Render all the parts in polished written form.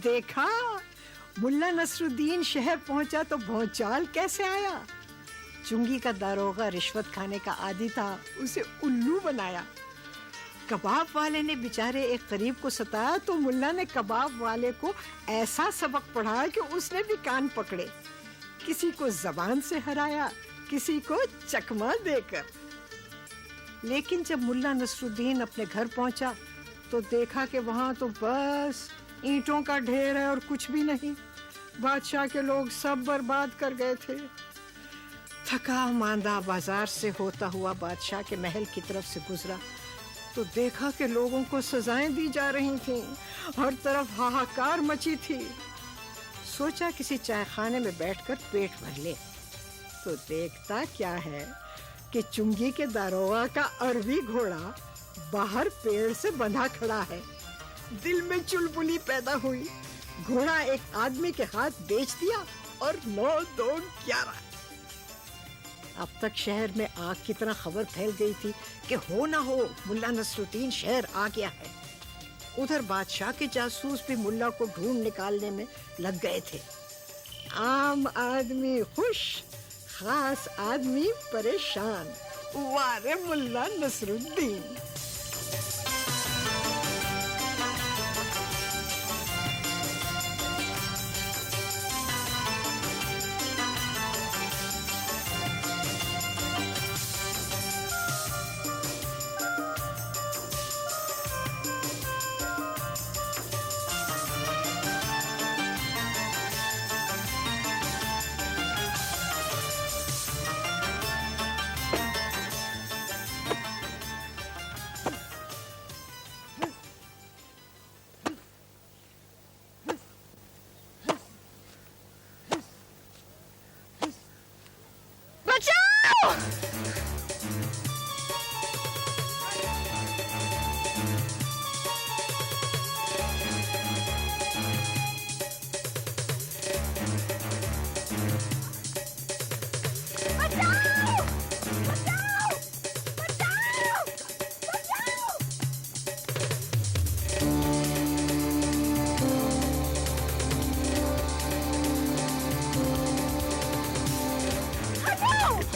देखा, मुल्ला नसरुद्दीन शहर पहुंचा तो भौचाल कैसे आया। चुंगी का दारोगा रिश्वत खाने का आदी था, उसे उल्लू बनाया। कबाब वाले ने बेचारे एक गरीब को सताया तो मुल्ला ने कबाब वाले को ऐसा सबक पढ़ाया कि उसने भी कान पकड़े। किसी को जबान से हराया, किसी को चकमा देकर। लेकिन जब मुल्ला नसरुद्दीन अपने घर पहुंचा तो देखा कि वहां तो बस ईंटों का ढेर है और कुछ भी नहीं। बादशाह के लोग सब बर्बाद कर गए थे। थका मांदा बाजार से होता हुआ बादशाह के महल की तरफ से गुजरा तो देखा कि लोगों को सजाएं दी जा रही थीं। हर तरफ हाहाकार मची थी। सोचा किसी चाय खाने में बैठकर पेट भर ले तो देखता क्या है कि चुंगी के दारोगा का अरबी घोड़ा बाहर पेड़ से बंधा खड़ा है। दिल में चुलबुली पैदा हुई। घोड़ा एक आदमी के हाथ बेच दिया और 9-2-11। अब तक शहर में आग की तरह खबर फैल गई थी कि हो ना हो मुल्ला नसरुद्दीन शहर आ गया है। उधर बादशाह के जासूस भी मुल्ला को ढूंढ निकालने में लग गए थे। आम आदमी खुश, खास आदमी परेशान। वारे मुल्ला नसरुद्दीन।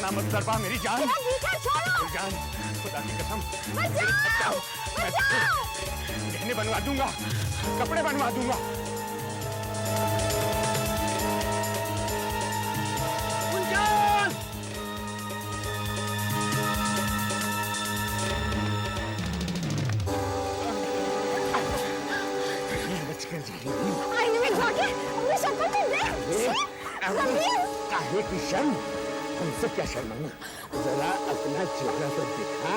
मत दरबा मेरी जान। जान, खुदा की कसम बचाओ, बचाओ। गहने बनवा दूंगा, कपड़े बनवा दूंगा। काहे की शर्म? हमसे क्या शर्माना? जरा अपना चेहरा तो दिखा।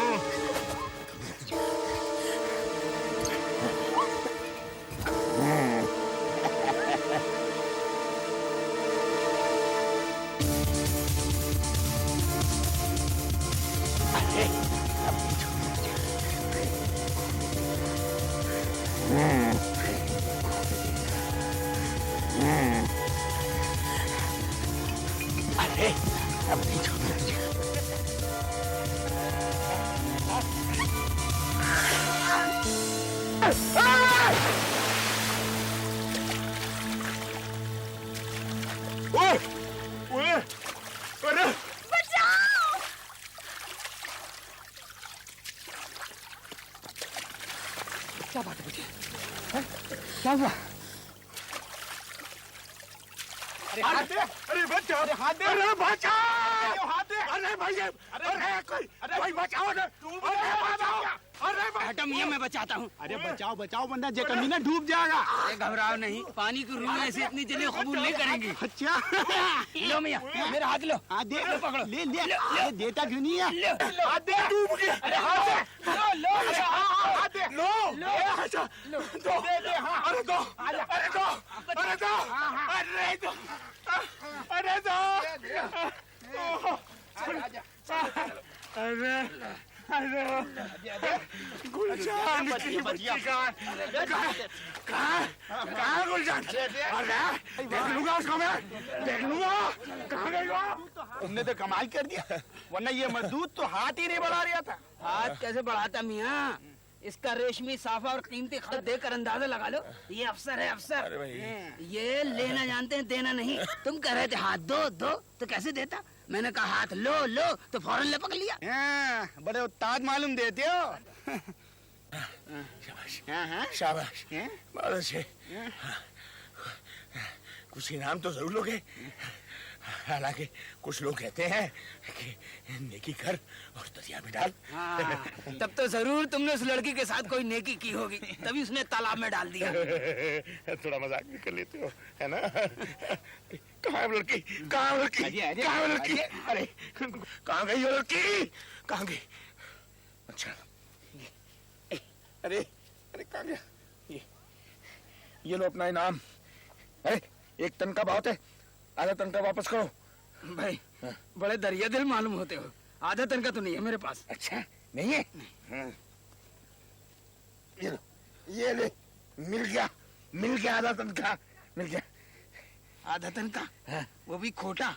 अब नहीं छोड़ना। क्या बात है मुझे? क्या हुआ? अरे हाथ दे! अरे बचाओ! अरे हाथ दे! अरे बचाओ! हाथ दे! अरे भाई! अरे कोई बचाओ ना! अरे बचाओ! अरे हटो मियां, मैं बचाता हूँ। अरे बचाओ बचाओ वरना ये कमीना डूब जाएगा। अरे घबराओ नहीं, पानी की रूह ऐसे इतनी जल्दी कबूल नहीं करेंगी। अच्छा लो मियां, मेरा हाथ लो। हाथ दे, पकड़ो। ले ले देता क्यों नहीं है? हाथ दे, डूब गया। अरे हाथ दे, लो हाथ दे, लो दो, दे हाँ, अरे दो, अरे दो, अरे दो, अरे दो, अरे दो, अरे गुलजान की बच्ची कहाँ गुलजान? अरे देख लूंगा उसको मैं, देख लूंगा। कहाँ गई वो? तुमने तो कमाल कर दिया, वरना ये मजदूर तो हाथ ही नहीं बढ़ा रहा था। हाथ कैसे बढ़ाता मियां? इसका रेशमी साफा और कीमती खत देकर अंदाजा लगा लो, ये अफसर है अफसर। अरे भाई। ये लेना जानते हैं, देना नहीं। तुम कह रहे थे हाथ दो दो, तो कैसे देता? मैंने कहा हाथ लो लो, तो फौरन लपक लिया। बड़े उस्ताद मालूम देते हो। शाबाश हाँ। शाबाश, बहुत अच्छे। कुछ इनाम तो जरूर लोगे। हालांकि कुछ लोग कहते हैं कि नेकी कर और दरिया में डाल। तब तो जरूर तुमने उस लड़की के साथ कोई नेकी की होगी, तभी उसने तालाब में डाल दिया। थोड़ा मजाक भी कर लेते हो, है ना? कहाँ है वो लड़की? कहाँ है वो लड़की? कहाँ है वो लड़की? अरे कहाँ गई वो लड़की? कहाँ गई? अच्छा, अरे अरे कहाँ गया? ये लो अपना इनाम। अरे 1 टन का बहुत है, आधा टन का वापस करो। भाई बड़े दरिया दिल मालूम होते हो, आधा टन का तो नहीं है मेरे पास। अच्छा नहीं है? ये लो, ये ले, मिल गया आधा टन का, मिल गया। आधा टन का? वो भी खोटा?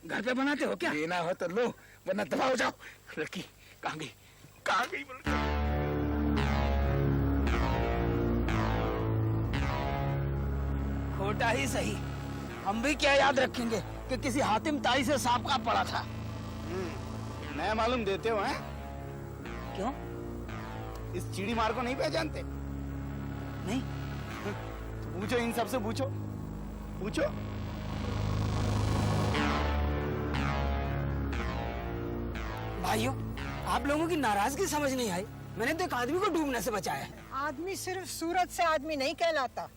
घर पे बनाते हो क्या? लेना हो तो लो, वरना दबा हो जाओ। लड़की कहाँ गई? कहाँ गई वो लड़की? खोटा ही सही, हम भी क्या याद रखेंगे कि किसी हातिम ताई से सांप का पड़ा था। मैं मालूम देते हो हैं? क्यों? इस चिड़ी मार को नहीं पहचानते? नहीं। तो पूछो, इन सबसे पूछो, पूछो। भाइयों, आप लोगों की नाराजगी समझ नहीं आई। मैंने तो एक आदमी को डूबने से बचाया है। आदमी सिर्फ सूरत से आदमी नहीं कहलाता।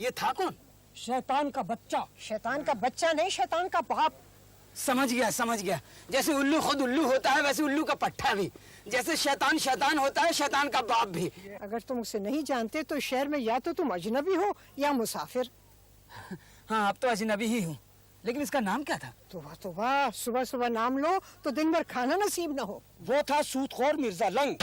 ये था कौन? शैतान का बच्चा। शैतान का बच्चा नहीं, शैतान का बाप। समझ गया समझ गया। जैसे उल्लू खुद उल्लू होता है, वैसे उल्लू का पट्टा भी। जैसे शैतान शैतान होता है, शैतान का बाप भी। अगर तुम उसे नहीं जानते तो शहर में या तो तुम अजनबी हो या मुसाफिर। हाँ, अब तो अजनबी ही हूँ, लेकिन इसका नाम क्या था? सुबह सुबह सुबह नाम लो तो दिन भर खाना नसीब न हो। वो था सूदखोर मिर्जा लंग।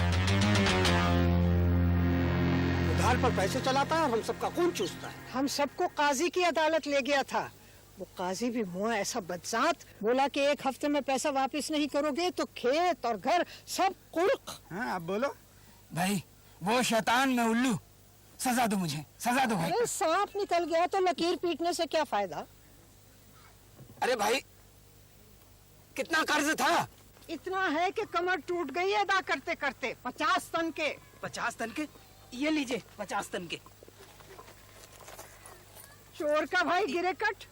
उधार पर पैसे चलाता है और हम सबका खून चूसता है। हम सबको काजी की अदालत ले गया था। वो काजी भी मुआ ऐसा बदजात, बोला कि 1 हफ्ते में पैसा वापस नहीं करोगे तो खेत और घर सब कुर्क। हाँ, आप बोलो। भाई वो शैतान में उल्लू, सजा दो मुझे, सजा दो भाई। अरे सांप निकल गया तो लकीर पीटने से क्या फायदा? अरे भाई कितना कर्ज था? इतना है कि कमर टूट गई है अदा करते करते। 50 टन के। 50 टन के? ये लीजिए 50 टन के। चोर का भाई गिरे कट।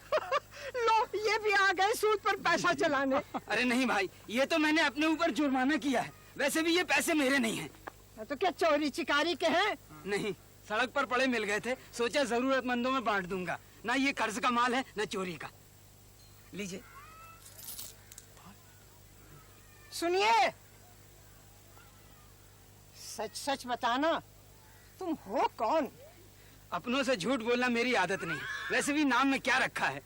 लो, ये भी आ गए सूद पर पैसा चलाने। अरे नहीं भाई, ये तो मैंने अपने ऊपर जुर्माना किया है। वैसे भी ये पैसे मेरे नहीं हैं। तो क्या चोरी चिकारी के हैं? नहीं, सड़क पर पड़े मिल गए थे, सोचा जरूरतमंदों में बांट दूंगा। ना ये कर्ज का माल है, ना चोरी का। लीजिए। सुनिए, सच सच बताना, तुम हो कौन? अपनों से झूठ बोलना मेरी आदत नहीं। वैसे भी नाम में क्या रखा है?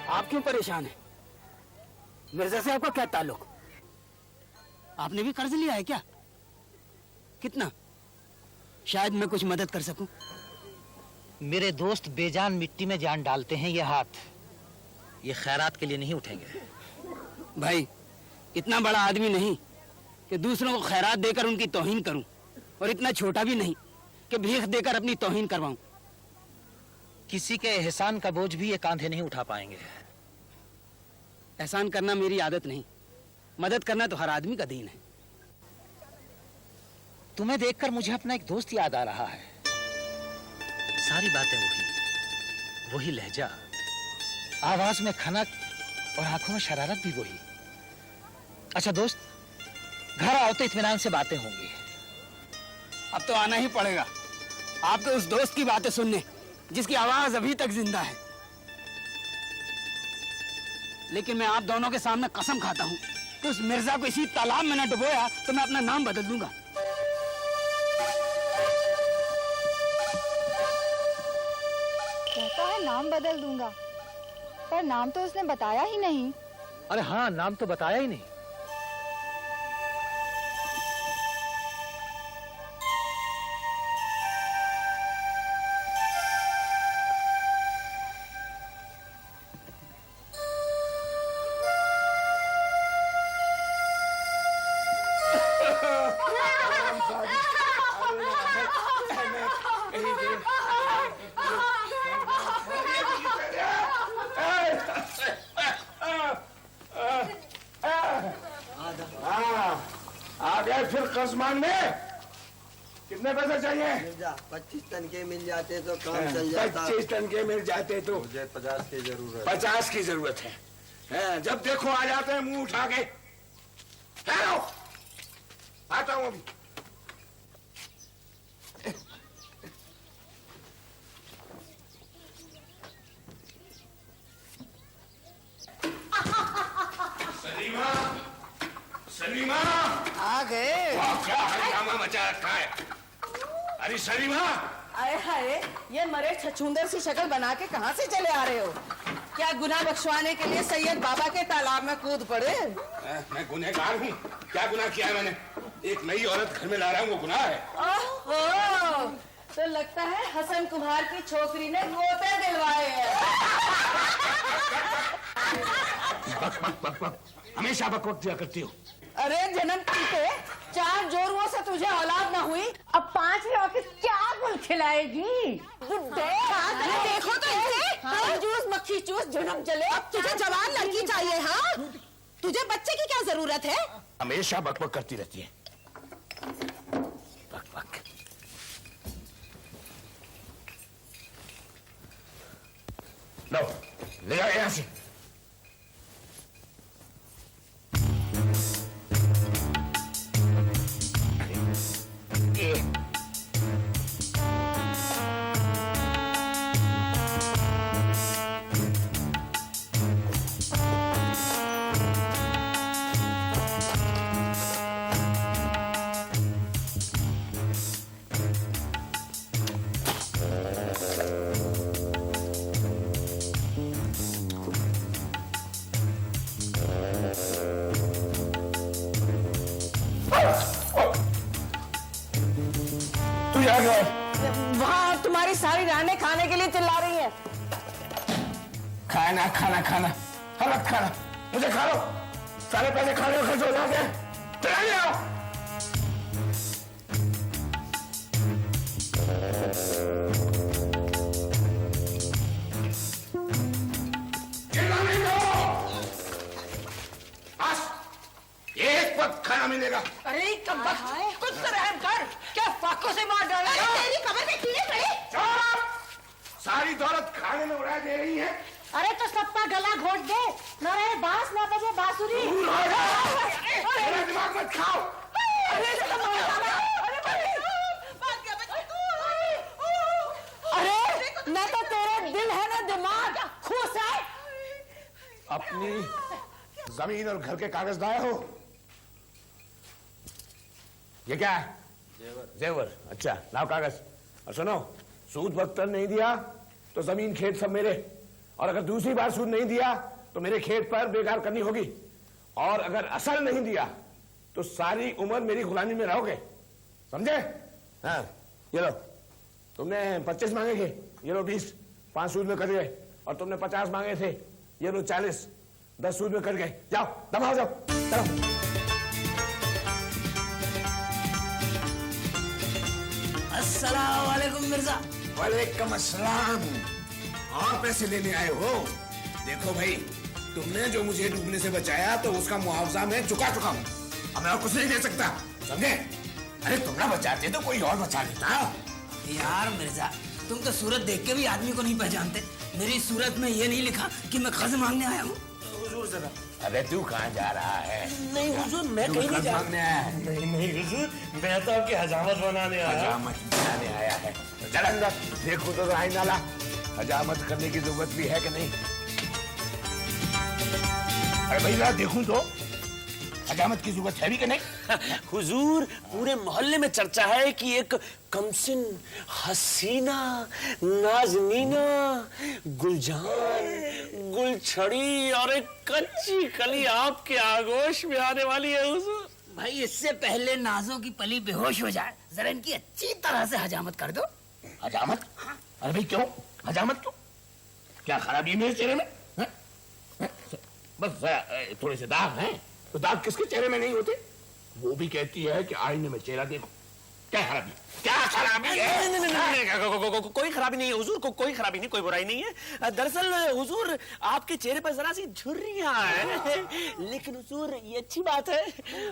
आप क्यों परेशान हैं? मिर्जा से आपका क्या ताल्लुक? आपने भी कर्ज लिया है क्या? कितना? शायद मैं कुछ मदद कर सकूं। मेरे दोस्त बेजान मिट्टी में जान डालते हैं, ये हाथ ये खैरात के लिए नहीं उठेंगे। भाई इतना बड़ा आदमी नहीं कि दूसरों को खैरात देकर उनकी तौहीन करूं, और इतना छोटा भी नहीं कि भीख देकर अपनी तौहीन करवाऊं। किसी के एहसान का बोझ भी ये कांधे नहीं उठा पाएंगे। एहसान करना मेरी आदत नहीं, मदद करना तो हर आदमी का दीन है। तुम्हें देखकर मुझे अपना एक दोस्त याद आ रहा है। सारी बातें वही लहजा, आवाज में खनक और आंखों में शरारत भी वही। अच्छा दोस्त, घर आओ तो इत्मीनान से बातें होंगी। अब तो आना ही पड़ेगा आपके उस दोस्त की बातें सुनने जिसकी आवाज अभी तक जिंदा है। लेकिन मैं आप दोनों के सामने कसम खाता हूं तो उस मिर्जा को इसी तालाब में न डुबोया तो मैं अपना नाम बदल दूंगा। कहता है नाम बदल दूंगा, पर नाम तो उसने बताया ही नहीं। अरे हाँ, नाम तो बताया ही नहीं। आ गए फिर कर्ज मांगने। कितने पैसे चाहिए? 25 टन के मिल जाते तो काम चल जाता। 25 टन के मिल जाते तो। मुझे 50 की जरूरत। 50 की जरूरत है। जब देखो आ जाते हैं मुंह उठा के। हेलो, आता हूँ अभी। सलीमा, सलीमा आ गए। वाह, क्या हंगामा मचा रखा है। अरे सलीमा, आए हाय, ये मरे छछूंदर सी शक्ल बना के कहाँ से चले आ रहे हो? क्या गुनाह बख्शवाने के लिए सैयद बाबा के तालाब में कूद पड़े? मैं गुनहगार हूँ। क्या गुनाह किया है मैंने? एक नई औरत घर में ला रहा हूँ, वो गुनाह है? ओहो, तो लगता है हसन कुमार की छोकरी ने गोते दिलवाए हैं। बक बक बक बक, हमेशा बक बक दिया करती हो। अरे जन्म पीते, 4 जोरुओं से तुझे औलाद न हुई, अब 5 रॉकेट क्या गुल खिलाएगी? देखो तो इसे, जूस मक्खी चूस जन्म चले। अब तुझे जवान लड़की चाहिए? हाँ, तुझे बच्चे की क्या जरूरत है? हमेशा बक बक करती रहती है। बक बक। लो, ले आओ यहाँ से। वहाँ तुम्हारी सारी रानें खाने के लिए चिल्ला रही हैं। खाना खाना खाना, गलत खाना। मुझे खा लो, सारे पैसे खाने में खर्च हो जाते हैं। चला जाओ। चिल्ला नहीं दो। बस एक वक्त खाना मिलेगा। अरे कब कुछ तो रहम कर, क्या फाकों से मार डाला? तेरी कमर में कीड़े पड़े। सारी दौलत खाने में उड़ा दे रही है। अरे तो सबका गला घोट दे, न रहे बांस न बजे बांसुरी। मेरा दिमाग मत खाओ। अरे न तो तेरे दिल है न दिमाग, खुश है। अपनी जमीन और घर के कागज लाए हो? ये क्या है? जेवर। अच्छा, लाओ कागज। और सुनो, सूद वक्त पर नहीं दिया तो जमीन खेत सब मेरे, और अगर दूसरी बार सूद नहीं दिया तो मेरे खेत पर बेकार करनी होगी, और अगर असल नहीं दिया तो सारी उम्र मेरी गुलामी में रहोगे, समझे? हाँ, ये लो, तुमने 25 मांगे थे, ये लो 20, 5 सूद में कट गए, और तुमने 50 मांगे थे, ये लो 40, 10 सूद में कट गए। जाओ, दबाओ, जाओ, चलो। अस्सलाम वालेकुम मिर्जा। वालेकुम अस्सलाम। और पैसे लेने आए हो? देखो भाई, तुमने जो मुझे डूबने से बचाया तो उसका मुआवजा मैं चुका चुका हूँ। अब मैं और कुछ नहीं दे सकता, समझे? अरे तुम ना बचाते तो कोई और बचा लेता। यार मिर्जा, तुम तो सूरत देख के भी आदमी को नहीं पहचानते। मेरी सूरत में ये नहीं लिखा कि मैं कर्ज मांगने आया हूँ। हुजूर जरा। अरे तू कहाँ जा रहा है? नहीं हुजूर, मैं कहीं नहीं जा रहा। मांगने आया है? नहीं हुजूर, मैं तो आपकी हजामत बनाने आया। हजामत बनाने आया है? चल अंदर देखो तो राय नाला, हजामत करने की जरूरत भी है कि नहीं? अरे भाई ना देखूं तो हजामत की जरूरत है भी कि नहीं? हुजूर, पूरे मोहल्ले में चर्चा है कि एक कमसिन, हसीना, नाजनीना, गुलजान, गुलछड़ी और एक कच्ची कली आपके आगोश में आने वाली है हुजूर। भाई इससे पहले नाजों की पली बेहोश हो जाए, जरा इनकी अच्छी तरह से हजामत कर दो। हजामत? अरे भाई क्यों हजामत क्यों? क्या खराबी है मेरे चेहरे में? हैं? हैं? बस जरा थोड़े से दाग हैं, तो दाग किसके चेहरे में नहीं होते? वो भी कहती है कि आईने में चेहरा देखो। क्या खराबी? क्या खराबी है? नहीं, कोई खराबी नहीं है हुजूर, कोई खराबी नहीं, कोई बुराई नहीं है। दरअसल हुजूर, आपके चेहरे पर जरा सी झुर्रियां हैं, लेकिन हुजूर ये अच्छी बात है।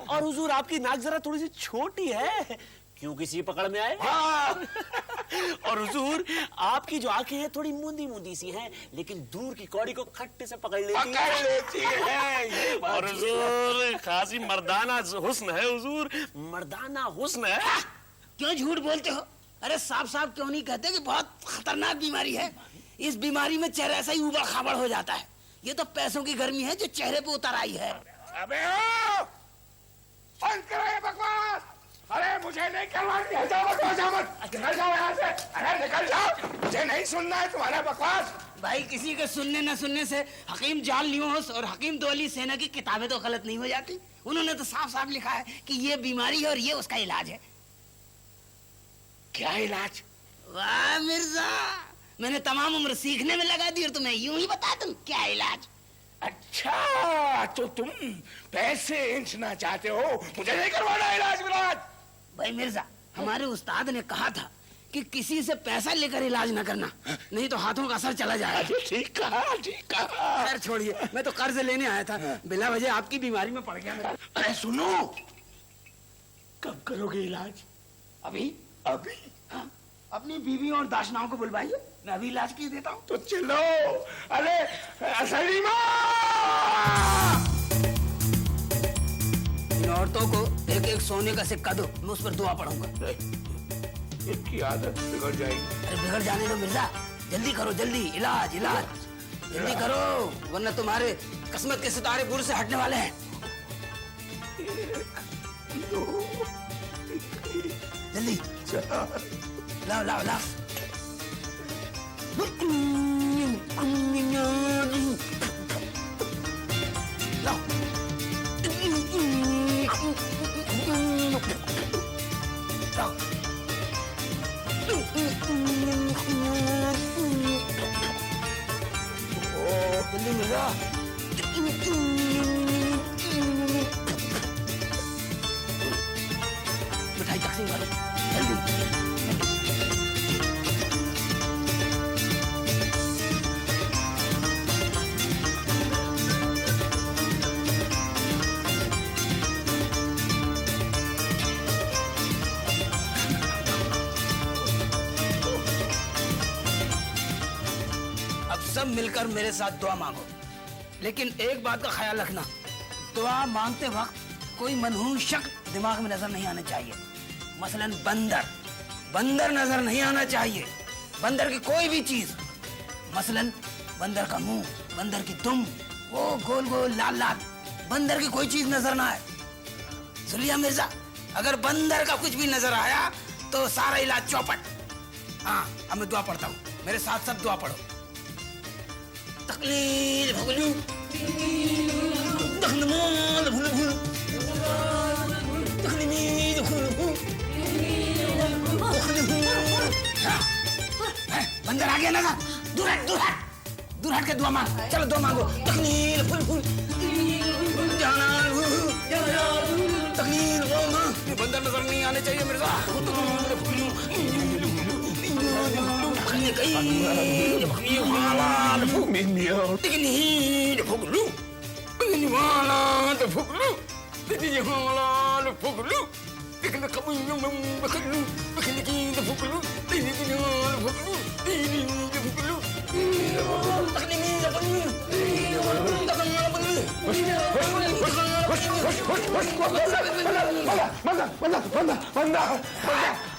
और हुजूर, आपकी नाक जरा थोड़ी सी छोटी है, क्यों किसी पकड़ में आए? और हुजूर, आपकी जो आंखें हैं थोड़ी मूंदी मूंदी सी हैं, लेकिन दूर की कौड़ी को खट्टे से पकड़ लेती है। और हुजूर, खासी मर्दाना हुस्न है हुजूर, मर्दाना हुस्न है। क्यों झूठ बोलते हो? अरे साफ साफ क्यों नहीं कहते कि बहुत खतरनाक बीमारी है? इस बीमारी में चेहरा ऐसा ही उबड़ खाबड़ हो जाता है। ये तो पैसों की गर्मी है जो चेहरे पे उतर आई है। अबे बंद करो ये बकवास। अरे मुझे नहीं करवानी हजामत, निकल जाओ यहाँ से। अरे निकल जाओ, मुझे नहीं सुनना है तुम्हारा बकवास। भाई किसी के सुनने न सुनने से हकीम जाल न्यूज और हकीम दौली सेना की किताबें तो गलत नहीं हो जाती। उन्होंने तो साफ साफ लिखा है कि ये बीमारी है और ये उसका इलाज है। क्या इलाज? वाह मिर्जा, मैंने तमाम उम्र सीखने में लगा दी और तुम्हें यूं ही बता दूं क्या इलाज। अच्छा, तो तुम पैसे इंचना चाहते हो, मुझे नहीं करवाना इलाज विलाज। भाई मिर्जा, हमारे उस्ताद ने कहा था कि किसी से पैसा लेकर इलाज न करना, नहीं तो हाथों का असर चला जाएगा। ठीक कहा, ठीक कहा। खैर छोड़िए, मैं तो कर्ज लेने आया था, बिला वजह आपकी बीमारी में पड़ गया मेरा। अरे सुनो, कब करोगे इलाज? अभी अभी? हाँ, अपनी बीवी और दाशनाओं को बुलवाइए, मैं अभी इलाज किए देता हूँ। तो चलो। अरे सलीमा, इन औरतों को एक एक सोने का सिक्का दो, मैं उस पर दुआ पढ़ूंगा। इनकी आदत बिगड़ जाएगी। अरे बिगड़ जाने दो मिर्जा, जल्दी करो, जल्दी इलाज इलाज जल्दी करो, वरना तुम्हारे किस्मत के सितारे बुर से हटने वाले हैं। जल्दी लाओ लाओ लाओ। लाओ। जल्दी मिर्जा। मिठाई तकसीम करो जल्दी। सब मिलकर मेरे साथ दुआ मांगो, लेकिन एक बात का ख्याल रखना, दुआ मांगते वक्त कोई मनहूस शक्ल दिमाग में नजर नहीं आना चाहिए। मसलन बंदर, बंदर नजर नहीं आना चाहिए, बंदर की कोई भी चीज, मसलन बंदर का मुंह, बंदर की दुम, वो गोल गोल लाल लाल, बंदर की कोई चीज नजर ना आए। सुन लिया मिर्जा, अगर बंदर का कुछ भी नजर आया तो सारा इलाज चौपट। हाँ, अब मैं दुआ पढ़ता हूँ, मेरे साथ सब दुआ पढ़ो। तकलील भगलू तकलील भगलू तकलील भगलू। बंदर आ गया ना, दूर हट दूर हट दूर हट के दुआ मांग। चलो दुआ मांगो। तकलील फुल फुल जाना तकलील बंदर नजर नहीं आने चाहिए मेरे साथ।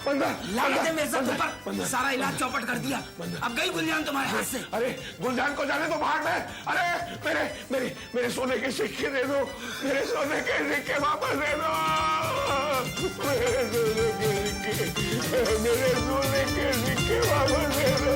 बंदा लागत है मेरे साथ ऊपर सारा इलाज चौपट कर दिया। अब गई गुलजान तुम्हारे हाथ से। अरे गुलजान को जाने दो बाहर में। अरे मेरे मेरे मेरे सोने के सिक्के दे दो, मेरे सोने के सिक्के वापस दे दो, मेरे सोने के सिक्के, मेरे सोने के सिक्के वापस दे दो।